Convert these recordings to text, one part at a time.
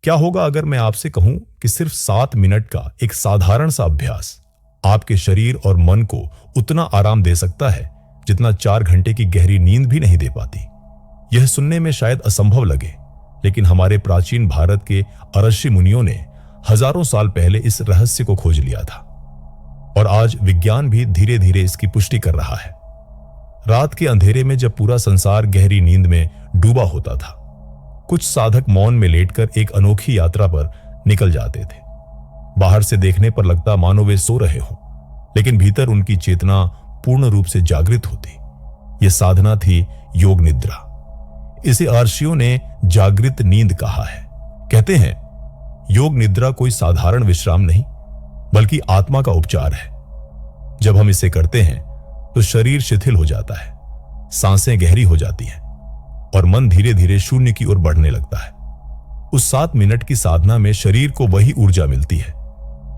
क्या होगा अगर मैं आपसे कहूं कि सिर्फ 7 मिनट का एक साधारण सा अभ्यास आपके शरीर और मन को उतना आराम दे सकता है जितना 4 घंटे की गहरी नींद भी नहीं दे पाती। यह सुनने में शायद असंभव लगे, लेकिन हमारे प्राचीन भारत के ऋषि मुनियों ने हजारों साल पहले इस रहस्य को खोज लिया था और आज विज्ञान भी धीरे धीरे इसकी पुष्टि कर रहा है। रात के अंधेरे में जब पूरा संसार गहरी नींद में डूबा होता था, कुछ साधक मौन में लेटकर एक अनोखी यात्रा पर निकल जाते थे। बाहर से देखने पर लगता मानो वे सो रहे हों, लेकिन भीतर उनकी चेतना पूर्ण रूप से जागृत होती। यह साधना थी योग निद्रा। इसे ऋषियों ने जागृत नींद कहा है। कहते हैं योग निद्रा कोई साधारण विश्राम नहीं, बल्कि आत्मा का उपचार है। जब हम इसे करते हैं तो शरीर शिथिल हो जाता है, सांसें गहरी हो जाती हैं और मन धीरे धीरे शून्य की ओर बढ़ने लगता है। उस 7 मिनट की साधना में शरीर को वही ऊर्जा मिलती है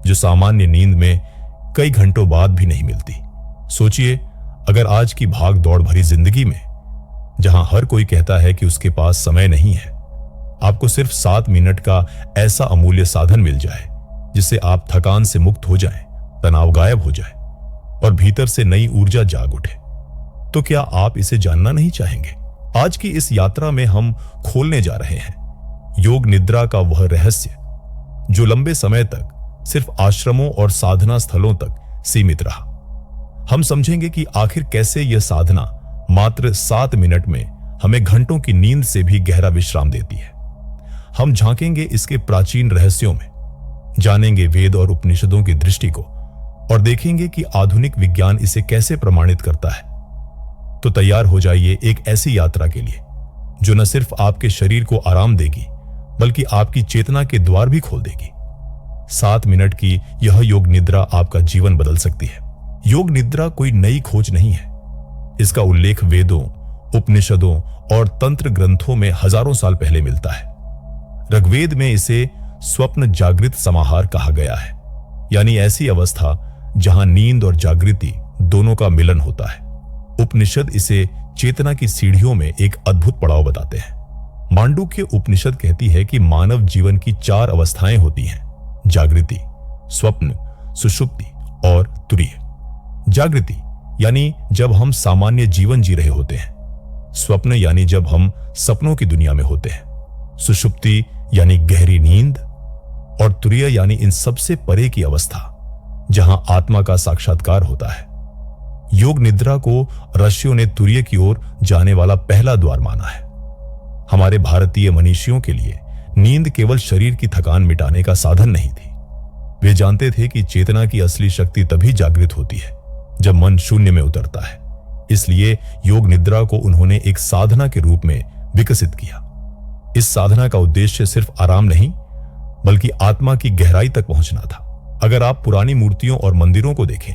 जो सामान्य नींद में कई घंटों बाद भी नहीं मिलती। सोचिए, अगर आज की भाग दौड़ भरी जिंदगी में, जहां हर कोई कहता है कि उसके पास समय नहीं है, आपको सिर्फ 7 मिनट का ऐसा अमूल्य साधन मिल जाए जिससे आप थकान से मुक्त हो जाएं, तनाव गायब हो जाए और भीतर से नई ऊर्जा जाग उठे, तो क्या आप इसे जानना नहीं चाहेंगे? आज की इस यात्रा में हम खोलने जा रहे हैं योग निद्रा का वह रहस्य जो लंबे समय तक सिर्फ आश्रमों और साधना स्थलों तक सीमित रहा। हम समझेंगे कि आखिर कैसे यह साधना मात्र 7 मिनट में हमें घंटों की नींद से भी गहरा विश्राम देती है। हम झांकेंगे इसके प्राचीन रहस्यों में, जानेंगे वेद और उपनिषदों की दृष्टि को और देखेंगे कि आधुनिक विज्ञान इसे कैसे प्रमाणित करता है। तो तैयार हो जाइए एक ऐसी यात्रा के लिए जो न सिर्फ आपके शरीर को आराम देगी, बल्कि आपकी चेतना के द्वार भी खोल देगी। 7 मिनट की यह योग निद्रा आपका जीवन बदल सकती है। योग निद्रा कोई नई खोज नहीं है। इसका उल्लेख वेदों, उपनिषदों और तंत्र ग्रंथों में हजारों साल पहले मिलता है। ऋग्वेद में इसे स्वप्न जागृत समाहार कहा गया है, यानी ऐसी अवस्था जहां नींद और जागृति दोनों का मिलन होता है। उपनिषद इसे चेतना की सीढ़ियों में एक अद्भुत पड़ाव बताते हैं। मांडुक्य उपनिषद कहती है कि मानव जीवन की 4 अवस्थाएं होती हैं: जागृति, स्वप्न, सुषुप्ति और तुरीय। जागृति यानी जब हम सामान्य जीवन जी रहे होते हैं। स्वप्न यानी जब हम सपनों की दुनिया में होते हैं। सुषुप्ति यानी गहरी नींद और तुरीय यानी इन सबसे परे की अवस्था जहां आत्मा का साक्षात्कार होता है। योग निद्रा को ऋषियों ने तुरीय की ओर जाने वाला पहला द्वार माना है। हमारे भारतीय मनीषियों के लिए नींद केवल शरीर की थकान मिटाने का साधन नहीं थी। वे जानते थे कि चेतना की असली शक्ति तभी जागृत होती है जब मन शून्य में उतरता है। इसलिए योग निद्रा को उन्होंने एक साधना के रूप में विकसित किया। इस साधना का उद्देश्य सिर्फ आराम नहीं, बल्कि आत्मा की गहराई तक पहुंचना था। अगर आप पुरानी मूर्तियों और मंदिरों को देखें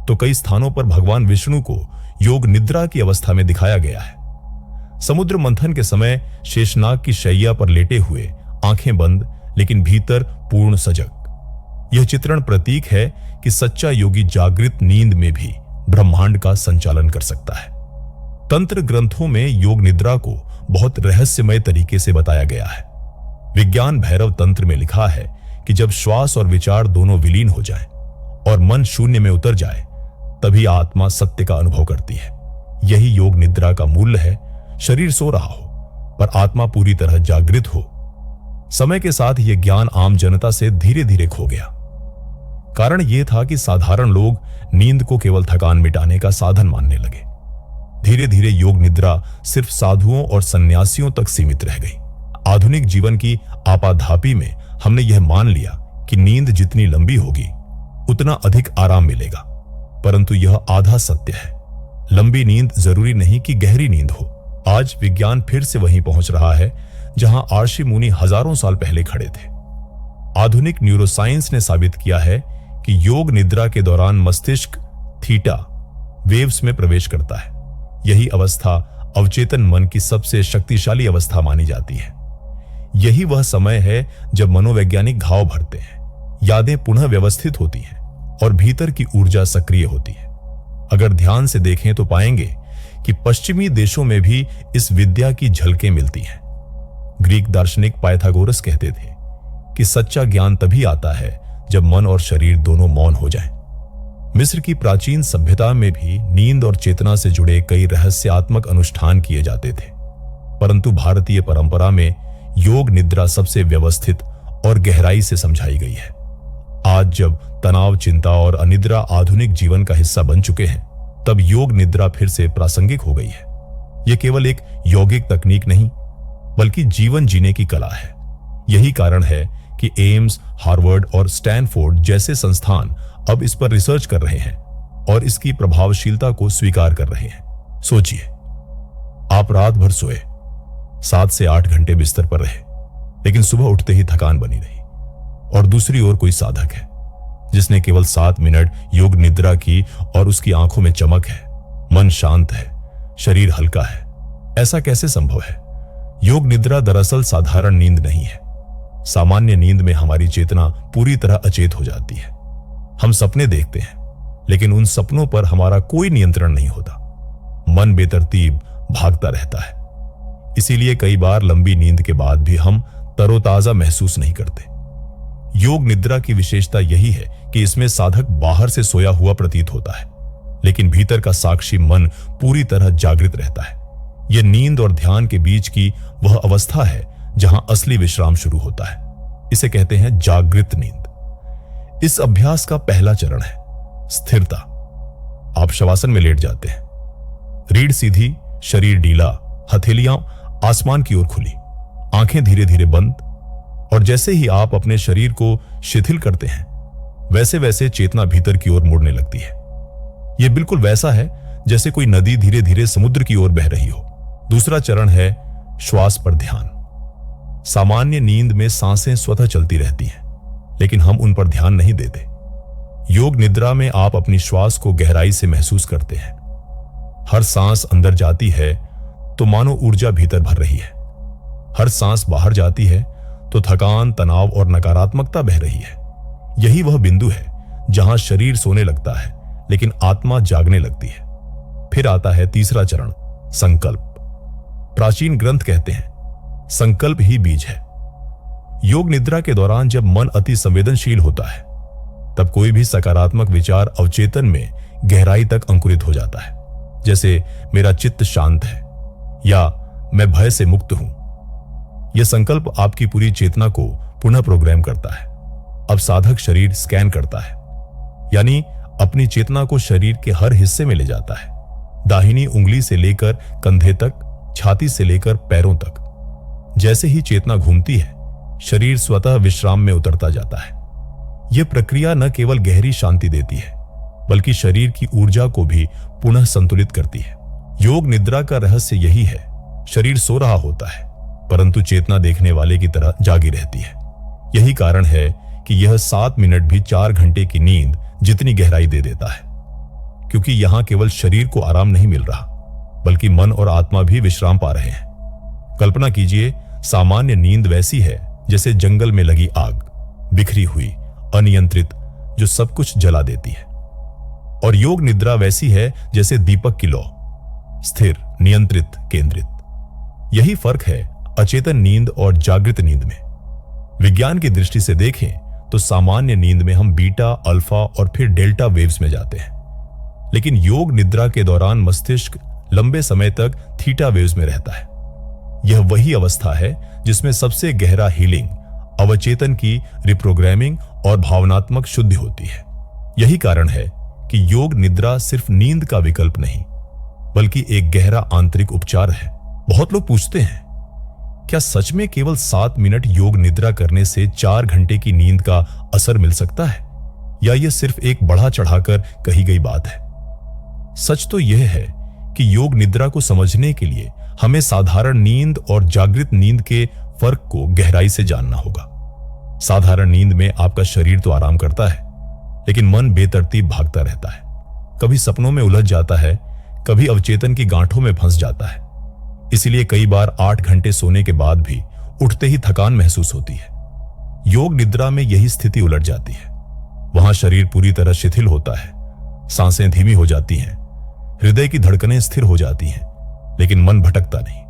तो कई स्थानों पर भगवान विष्णु को योग निद्रा की अवस्था में दिखाया गया है। समुद्र मंथन के समय शेषनाग की शैया पर लेटे हुए, आंखें बंद लेकिन भीतर पूर्ण सजग। यह चित्रण प्रतीक है कि सच्चा योगी जागृत नींद में भी ब्रह्मांड का संचालन कर सकता है। तंत्र ग्रंथों में योग निद्रा को बहुत रहस्यमय तरीके से बताया गया है। विज्ञान भैरव तंत्र में लिखा है कि जब श्वास और विचार दोनों विलीन हो जाएं और मन शून्य में उतर जाए, तभी आत्मा सत्य का अनुभव करती है। यही योग निद्रा का मूल्य है। शरीर सो रहा हो पर आत्मा पूरी तरह जागृत हो। समय के साथ यह ज्ञान आम जनता से धीरे धीरे खो गया। कारण यह था कि साधारण लोग नींद को केवल थकान मिटाने का साधन मानने लगे। धीरे धीरे योग निद्रा सिर्फ साधुओं और सन्यासियों तक सीमित रह गई। आधुनिक जीवन की आपाधापी में हमने यह मान लिया कि नींद जितनी लंबी होगी उतना अधिक आराम मिलेगा, परंतु यह आधा सत्य है। लंबी नींद जरूरी नहीं कि गहरी नींद हो। आज विज्ञान फिर से वहीं पहुंच रहा है जहां ऋषि मुनि हजारों साल पहले खड़े थे। आधुनिक न्यूरोसाइंस ने साबित किया है कि योग निद्रा के दौरान मस्तिष्क थीटा वेव्स में प्रवेश करता है। यही अवस्था अवचेतन मन की सबसे शक्तिशाली अवस्था मानी जाती है। यही वह समय है जब मनोवैज्ञानिक घाव भरते हैं, यादें पुनः व्यवस्थित होती हैं और भीतर की ऊर्जा सक्रिय होती है। अगर ध्यान से देखें तो पाएंगे कि पश्चिमी देशों में भी इस विद्या की झलकें मिलती हैं। ग्रीक दार्शनिक पाइथागोरस कहते थे कि सच्चा ज्ञान तभी आता है जब मन और शरीर दोनों मौन हो जाएं। मिस्र की प्राचीन सभ्यता में भी नींद और चेतना से जुड़े कई रहस्यात्मक अनुष्ठान किए जाते थे, परंतु भारतीय परंपरा में योग निद्रा सबसे व्यवस्थित और गहराई से समझाई गई है। आज जब तनाव, चिंता और अनिद्रा आधुनिक जीवन का हिस्सा बन चुके हैं, तब योग निद्रा फिर से प्रासंगिक हो गई है। यह केवल एक यौगिक तकनीक नहीं, बल्कि जीवन जीने की कला है। यही कारण है कि एम्स, हार्वर्ड और स्टैनफोर्ड जैसे संस्थान अब इस पर रिसर्च कर रहे हैं और इसकी प्रभावशीलता को स्वीकार कर रहे हैं। सोचिए, आप रात भर सोए, 7 से 8 घंटे बिस्तर पर रहे, लेकिन सुबह उठते ही थकान बनी रही। और दूसरी ओर कोई साधक है जिसने केवल 7 मिनट योग निद्रा की और उसकी आंखों में चमक है, मन शांत है, शरीर हल्का है। ऐसा कैसे संभव है? योग निद्रा दरअसल साधारण नींद नहीं है। सामान्य नींद में हमारी चेतना पूरी तरह अचेत हो जाती है। हम सपने देखते हैं, लेकिन उन सपनों पर हमारा कोई नियंत्रण नहीं होता। मन बेतरतीब भागता रहता है। इसीलिए कई बार लंबी नींद के बाद भी हम तरोताजा महसूस नहीं करते। योग निद्रा की विशेषता यही है कि इसमें साधक बाहर से सोया हुआ प्रतीत होता है, लेकिन भीतर का साक्षी मन पूरी तरह जागृत रहता है। यह नींद और ध्यान के बीच की वह अवस्था है जहां असली विश्राम शुरू होता है। इसे कहते हैं जागृत नींद। इस अभ्यास का पहला चरण है स्थिरता। आप शवासन में लेट जाते हैं, रीढ़ सीधी, शरीर ढीला, हथेलियां आसमान की ओर खुली, आंखें धीरे धीरे बंद। और जैसे ही आप अपने शरीर को शिथिल करते हैं, वैसे वैसे चेतना भीतर की ओर मुड़ने लगती है। यह बिल्कुल वैसा है जैसे कोई नदी धीरे धीरे समुद्र की ओर बह रही हो। दूसरा चरण है श्वास पर ध्यान। सामान्य नींद में सांसें स्वतः चलती रहती हैं, लेकिन हम उन पर ध्यान नहीं देते। योग निद्रा में आप अपनी श्वास को गहराई से महसूस करते हैं। हर सांस अंदर जाती है तो मानो ऊर्जा भीतर भर रही है। हर सांस बाहर जाती है तो थकान, तनाव और नकारात्मकता बह रही है। यही वह बिंदु है जहां शरीर सोने लगता है, लेकिन आत्मा जागने लगती है। फिर आता है तीसरा चरण, संकल्प। प्राचीन ग्रंथ कहते हैं संकल्प ही बीज है। योग निद्रा के दौरान जब मन अति संवेदनशील होता है, तब कोई भी सकारात्मक विचार अवचेतन में गहराई तक अंकुरित हो जाता है। जैसे मेरा चित्त शांत है या मैं भय से मुक्त हूं। यह संकल्प आपकी पूरी चेतना को पुनः प्रोग्राम करता है। अब साधक शरीर स्कैन करता है, यानी अपनी चेतना को शरीर के हर हिस्से में ले जाता है। दाहिनी उंगली से लेकर कंधे तक, छाती से लेकर पैरों तक। जैसे ही चेतना घूमती है, शरीर स्वतः विश्राम में उतरता जाता है। यह प्रक्रिया न केवल गहरी शांति देती है, बल्कि शरीर की ऊर्जा को भी पुनः संतुलित करती है। योग निद्रा का रहस्य यही है, शरीर सो रहा होता है, परंतु चेतना देखने वाले की तरह जागी रहती है। यही कारण है कि यह 7 मिनट भी 4 घंटे की नींद जितनी गहराई दे देता है, क्योंकि यहां केवल शरीर को आराम नहीं मिल रहा, बल्कि मन और आत्मा भी विश्राम पा रहे हैं। कल्पना कीजिए, सामान्य नींद वैसी है जैसे जंगल में लगी आग, बिखरी हुई, अनियंत्रित, जो सब कुछ जला देती है। और योग निद्रा वैसी है जैसे दीपक की लौ, स्थिर, नियंत्रित, केंद्रित। यही फर्क है अचेतन नींद और जागृत नींद में। विज्ञान की दृष्टि से देखें तो सामान्य नींद में हम बीटा, अल्फा और फिर डेल्टा वेव्स में जाते हैं, लेकिन योग निद्रा के दौरान मस्तिष्क लंबे समय तक थीटा वेव्स में रहता है। यह वही अवस्था है जिसमें सबसे गहरा हीलिंग, अवचेतन की रिप्रोग्रामिंग और भावनात्मक शुद्धि होती है। यही कारण है कि योग निद्रा सिर्फ नींद का विकल्प नहीं, बल्कि एक गहरा आंतरिक उपचार है। बहुत लोग पूछते हैं, क्या सच में केवल 7 मिनट योग निद्रा करने से 4 घंटे की नींद का असर मिल सकता है, या यह सिर्फ एक बढ़ा चढ़ाकर कही गई बात है? सच तो यह है कि योग निद्रा को समझने के लिए हमें साधारण नींद और जागृत नींद के फर्क को गहराई से जानना होगा। साधारण नींद में आपका शरीर तो आराम करता है, लेकिन मन बेतरतीब भागता रहता है। कभी सपनों में उलझ जाता है, कभी अवचेतन की गांठों में फंस जाता है। इसलिए कई बार 8 घंटे सोने के बाद भी उठते ही थकान महसूस होती है। योग निद्रा में यही स्थिति उलट जाती है। वहां शरीर पूरी तरह शिथिल होता है, सांसें धीमी हो जाती हैं, हृदय की धड़कनें स्थिर हो जाती हैं, लेकिन मन भटकता नहीं।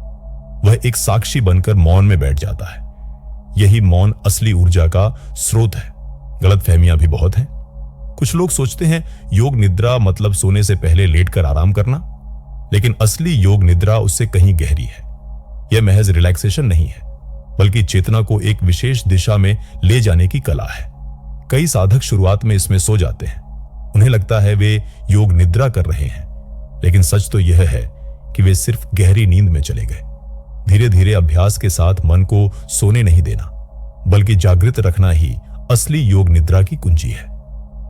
वह एक साक्षी बनकर मौन में बैठ जाता है। यही मौन असली ऊर्जा का स्रोत है। गलतफहमियां भी बहुत हैं। कुछ लोग सोचते हैं योग निद्रा मतलब सोने से पहले लेटकर आराम करना, लेकिन असली योग निद्रा उससे कहीं गहरी है। यह महज रिलैक्सेशन नहीं है, बल्कि चेतना को एक विशेष दिशा में ले जाने की कला है। कई साधक शुरुआत में इसमें सो जाते हैं। उन्हें लगता है वे योग निद्रा कर रहे हैं, लेकिन सच तो यह है कि वे सिर्फ गहरी नींद में चले गए। धीरे धीरे अभ्यास के साथ मन को सोने नहीं देना, बल्कि जागृत रखना ही असली योग निद्रा की कुंजी है।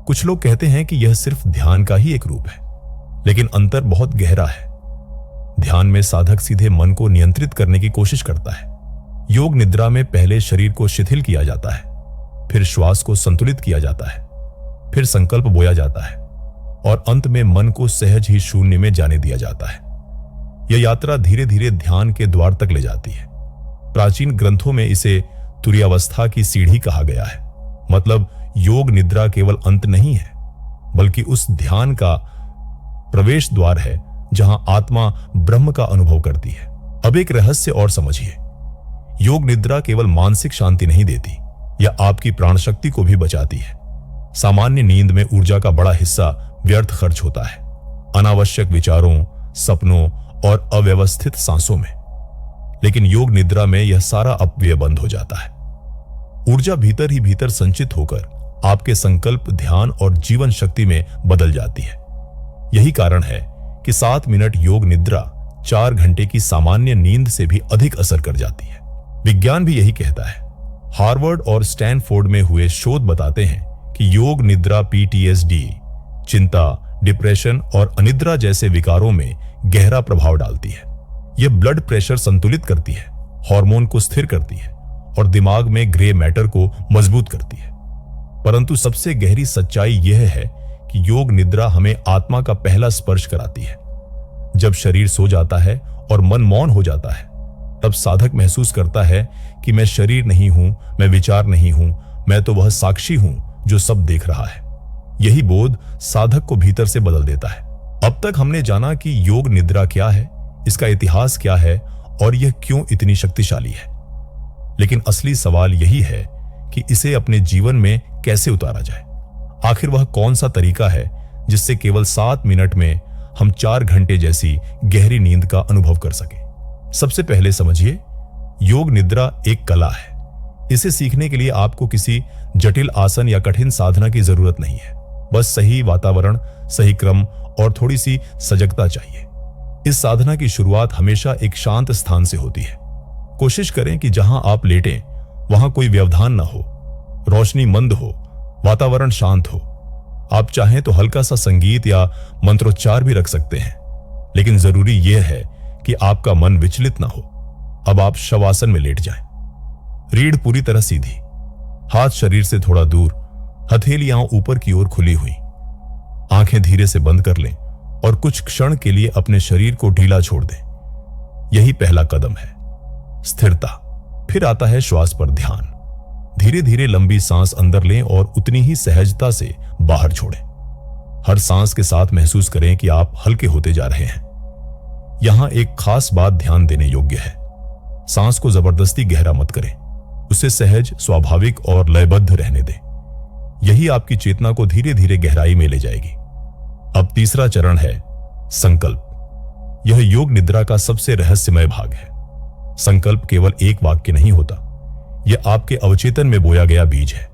कुछ लोग कहते हैं कि यह सिर्फ ध्यान का ही एक रूप है, लेकिन अंतर बहुत गहरा है। ध्यान में साधक सीधे मन को नियंत्रित करने की कोशिश करता है। योग निद्रा में पहले शरीर को शिथिल किया जाता है, फिर श्वास को संतुलित किया जाता है, फिर संकल्प बोया जाता है और अंत में मन को सहज ही शून्य में जाने दिया जाता है। यह यात्रा धीरे धीरे ध्यान के द्वार तक ले जाती है। प्राचीन ग्रंथों में इसे तुरीयावस्था की सीढ़ी कहा गया है। मतलब योग निद्रा केवल अंत नहीं है, बल्कि उस ध्यान का प्रवेश द्वार है जहां आत्मा ब्रह्म का अनुभव करती है। अब एक रहस्य और समझिए, योग निद्रा केवल मानसिक शांति नहीं देती, यह आपकी प्राण शक्ति को भी बचाती है। सामान्य नींद में ऊर्जा का बड़ा हिस्सा व्यर्थ खर्च होता है, अनावश्यक विचारों, सपनों और अव्यवस्थित सांसों में। लेकिन योग निद्रा में यह सारा अपव्यय बंद हो जाता है। ऊर्जा भीतर ही भीतर संचित होकर आपके संकल्प, ध्यान और जीवन शक्ति में बदल जाती है। यही कारण है कि 7 मिनट योग निद्रा 4 घंटे की सामान्य नींद से भी अधिक असर कर जाती है। विज्ञान भी यही कहता है। हार्वर्ड और स्टैनफोर्ड में हुए शोध बताते हैं कि योग निद्रा PTSD, चिंता, डिप्रेशन और अनिद्रा जैसे विकारों में गहरा प्रभाव डालती है। यह ब्लड प्रेशर संतुलित करती है, हार्मोन को स्थिर करती है और दिमाग में ग्रे मैटर को मजबूत करती है। परंतु सबसे गहरी सच्चाई यह है कि योग निद्रा हमें आत्मा का पहला स्पर्श कराती है। जब शरीर सो जाता है और मन मौन हो जाता है, तब साधक महसूस करता है कि मैं शरीर नहीं हूं, मैं विचार नहीं हूं, मैं तो वह साक्षी हूं जो सब देख रहा है। यही बोध साधक को भीतर से बदल देता है। अब तक हमने जाना कि योग निद्रा क्या है, इसका इतिहास क्या है और यह क्यों इतनी शक्तिशाली है। लेकिन असली सवाल यही है कि इसे अपने जीवन में कैसे उतारा जाए। आखिर वह कौन सा तरीका है जिससे केवल 7 मिनट में हम 4 घंटे जैसी गहरी नींद का अनुभव कर सकें। सबसे पहले समझिए, योग निद्रा एक कला है। इसे सीखने के लिए आपको किसी जटिल आसन या कठिन साधना की जरूरत नहीं है। बस सही वातावरण, सही क्रम और थोड़ी सी सजगता चाहिए। इस साधना की शुरुआत हमेशा एक शांत स्थान से होती है। कोशिश करें कि जहां आप लेटें वहां कोई व्यवधान न हो, रोशनी मंद हो, वातावरण शांत हो। आप चाहें तो हल्का सा संगीत या मंत्रोच्चार भी रख सकते हैं, लेकिन जरूरी यह है कि आपका मन विचलित ना हो। अब आप शवासन में लेट जाएं। रीढ़ पूरी तरह सीधी, हाथ शरीर से थोड़ा दूर, हथेलियां ऊपर की ओर खुली हुई। आंखें धीरे से बंद कर लें और कुछ क्षण के लिए अपने शरीर को ढीला छोड़ दें। यही पहला कदम है, स्थिरता। फिर आता है श्वास पर ध्यान। धीरे धीरे लंबी सांस अंदर लें और उतनी ही सहजता से बाहर छोड़ें। हर सांस के साथ महसूस करें कि आप हल्के होते जा रहे हैं। यहां एक खास बात ध्यान देने योग्य है। सांस को जबरदस्ती गहरा मत करें, उसे सहज, स्वाभाविक और लयबद्ध रहने दें। यही आपकी चेतना को धीरे धीरे गहराई में ले जाएगी। अब तीसरा चरण है संकल्प। यह योग निद्रा का सबसे रहस्यमय भाग है। संकल्प केवल एक वाक्य नहीं होता, यह आपके अवचेतन में बोया गया बीज है।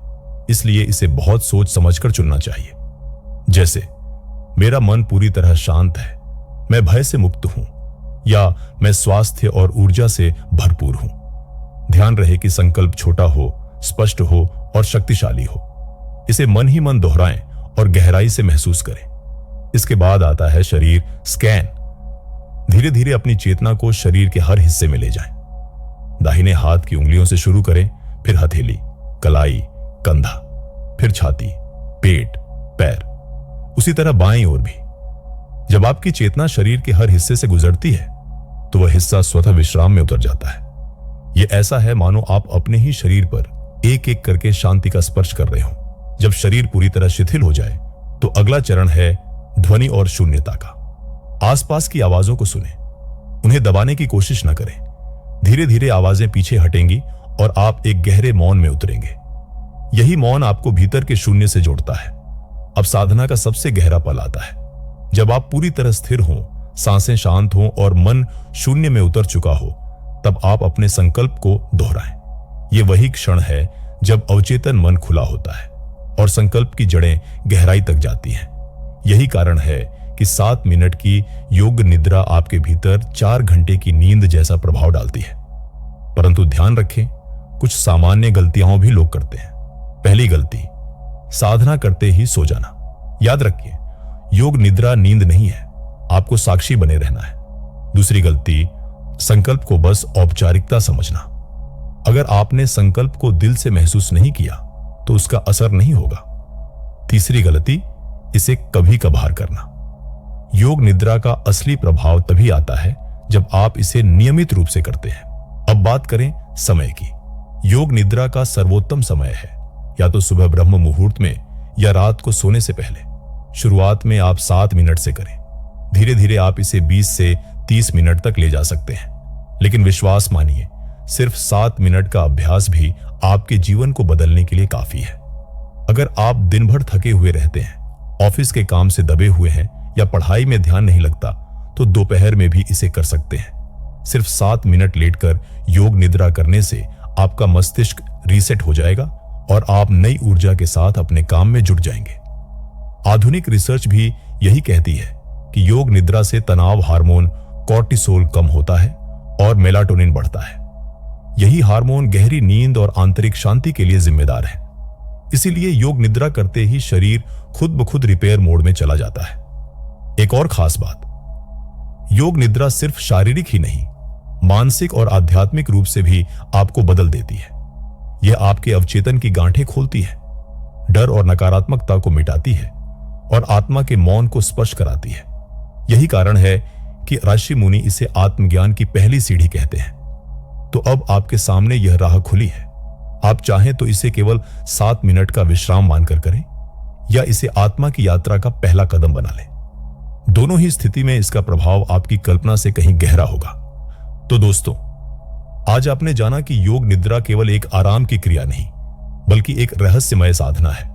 इसलिए इसे बहुत सोच समझकर चुनना चाहिए। जैसे, मेरा मन पूरी तरह शांत है, मैं भय से मुक्त हूं, या मैं स्वास्थ्य और ऊर्जा से भरपूर हूं। ध्यान रहे कि संकल्प छोटा हो, स्पष्ट हो और शक्तिशाली हो। इसे मन ही मन दोहराएं और गहराई से महसूस करें। इसके बाद आता है शरीर स्कैन। धीरे धीरे अपनी चेतना को शरीर के हर हिस्से में ले जाएं। दाहिने हाथ की उंगलियों से शुरू करें, फिर हथेली, कलाई, कंधा, फिर छाती, पेट, पैर। उसी तरह बाईं ओर भी। जब आपकी चेतना शरीर के हर हिस्से से गुजरती है तो वह हिस्सा स्वतः विश्राम में उतर जाता है। यह ऐसा है मानो आप अपने ही शरीर पर एक एक करके शांति का स्पर्श कर रहे हो। जब शरीर पूरी तरह शिथिल हो जाए तो अगला चरण है ध्वनि और शून्यता का। आसपास की आवाजों को सुनें, उन्हें दबाने की कोशिश न करें। धीरे धीरे आवाजें पीछे हटेंगी और आप एक गहरे मौन में उतरेंगे। यही मौन आपको भीतर के शून्य से जोड़ता है। अब साधना का सबसे गहरा पल आता है, जब आप पूरी तरह स्थिर हों, सांसें शांत हों और मन शून्य में उतर चुका हो। तब आप अपने संकल्प को दोहराएं। यह वही क्षण है जब अवचेतन मन खुला होता है और संकल्प की जड़ें गहराई तक जाती हैं। यही कारण है कि 7 मिनट की योग निद्रा आपके भीतर 4 घंटे की नींद जैसा प्रभाव डालती है। परंतु ध्यान रखें, कुछ सामान्य गलतियां भी लोग करते हैं। पहली गलती, साधना करते ही सो जाना। याद रखिए, योग निद्रा नींद नहीं है, आपको साक्षी बने रहना है। दूसरी गलती, संकल्प को बस औपचारिकता समझना। अगर आपने संकल्प को दिल से महसूस नहीं किया तो उसका असर नहीं होगा। तीसरी गलती, इसे कभी कभार करना। योग निद्रा का असली प्रभाव तभी आता है जब आप इसे नियमित रूप से करते हैं। अब बात करें समय की। योग निद्रा का सर्वोत्तम समय है या तो सुबह ब्रह्म मुहूर्त में या रात को सोने से पहले। शुरुआत में आप 7 मिनट से करें। धीरे धीरे आप इसे 20 से 30 मिनट तक ले जा सकते हैं। लेकिन विश्वास मानिए, सिर्फ 7 मिनट का अभ्यास भी आपके जीवन को बदलने के लिए काफी है। अगर आप दिन भर थके हुए रहते हैं, ऑफिस के काम से दबे हुए हैं या पढ़ाई में ध्यान नहीं लगता, तो दोपहर में भी इसे कर सकते हैं। सिर्फ 7 मिनट लेटकर योग निद्रा करने से आपका मस्तिष्क रीसेट हो जाएगा और आप नई ऊर्जा के साथ अपने काम में जुट जाएंगे। आधुनिक रिसर्च भी यही कहती है कि योग निद्रा से तनाव हार्मोन कॉर्टिसोल कम होता है और मेलाटोनिन बढ़ता है। यही हार्मोन गहरी नींद और आंतरिक शांति के लिए जिम्मेदार है। इसीलिए योग निद्रा करते ही शरीर खुद ब खुद रिपेयर मोड में चला जाता है। एक और खास बात, योग निद्रा सिर्फ शारीरिक ही नहीं, मानसिक और आध्यात्मिक रूप से भी आपको बदल देती है। यह आपके अवचेतन की गांठें खोलती है, डर और नकारात्मकता को मिटाती है और आत्मा के मौन को स्पर्श कराती है। यही कारण है कि ऋषि मुनि इसे आत्मज्ञान की पहली सीढ़ी कहते हैं। तो अब आपके सामने यह राह खुली है। आप चाहें तो इसे केवल 7 मिनट का विश्राम मानकर करें या इसे आत्मा की यात्रा का पहला कदम बना लें। दोनों ही स्थिति में इसका प्रभाव आपकी कल्पना से कहीं गहरा होगा। तो दोस्तों, आज आपने जाना कि योग निद्रा केवल एक आराम की क्रिया नहीं, बल्कि एक रहस्यमय साधना है।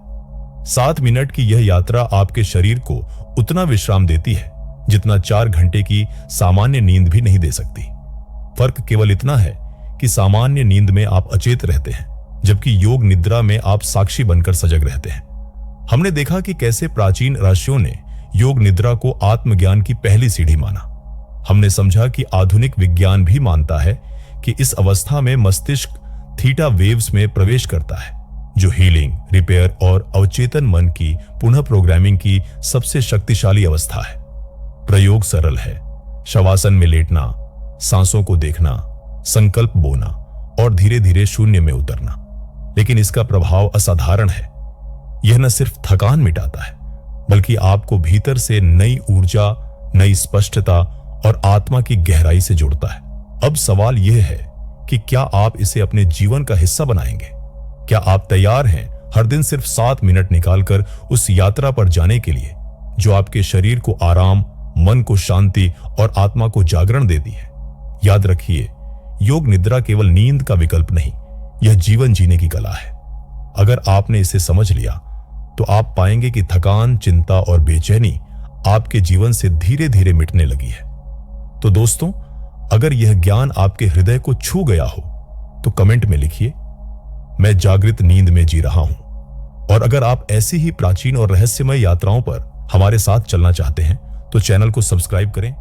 7 मिनट की यह यात्रा आपके शरीर को उतना विश्राम देती है जितना 4 घंटे की सामान्य नींद भी नहीं दे सकती। फर्क केवल इतना है कि सामान्य नींद में आप अचेत रहते हैं, जबकि योग निद्रा में आप साक्षी बनकर सजग रहते हैं। हमने देखा कि कैसे प्राचीन ऋषियों ने योग निद्रा को आत्मज्ञान की पहली सीढ़ी माना। हमने समझा कि आधुनिक विज्ञान भी मानता है कि इस अवस्था में मस्तिष्क थीटा वेव्स में प्रवेश करता है, जो हीलिंग, रिपेयर और अवचेतन मन की पुनः प्रोग्रामिंग की सबसे शक्तिशाली अवस्था है। प्रयोग सरल है, शवासन में लेटना, सांसों को देखना, संकल्प बोना और धीरे धीरे शून्य में उतरना। लेकिन इसका प्रभाव असाधारण है। यह न सिर्फ थकान मिटाता है, बल्कि आपको भीतर से नई ऊर्जा, नई स्पष्टता और आत्मा की गहराई से जोड़ता है। अब सवाल यह है कि क्या आप इसे अपने जीवन का हिस्सा बनाएंगे? क्या आप तैयार हैं हर दिन सिर्फ 7 मिनट निकालकर उस यात्रा पर जाने के लिए जो आपके शरीर को आराम, मन को शांति और आत्मा को जागरण देती है? याद रखिए, योग निद्रा केवल नींद का विकल्प नहीं, यह जीवन जीने की कला है। अगर आपने इसे समझ लिया तो आप पाएंगे कि थकान, चिंता और बेचैनी आपके जीवन से धीरे धीरे मिटने लगी है। तो दोस्तों, अगर यह ज्ञान आपके हृदय को छू गया हो तो कमेंट में लिखिए, मैं जागृत नींद में जी रहा हूं। और अगर आप ऐसी ही प्राचीन और रहस्यमय यात्राओं पर हमारे साथ चलना चाहते हैं तो चैनल को सब्सक्राइब करें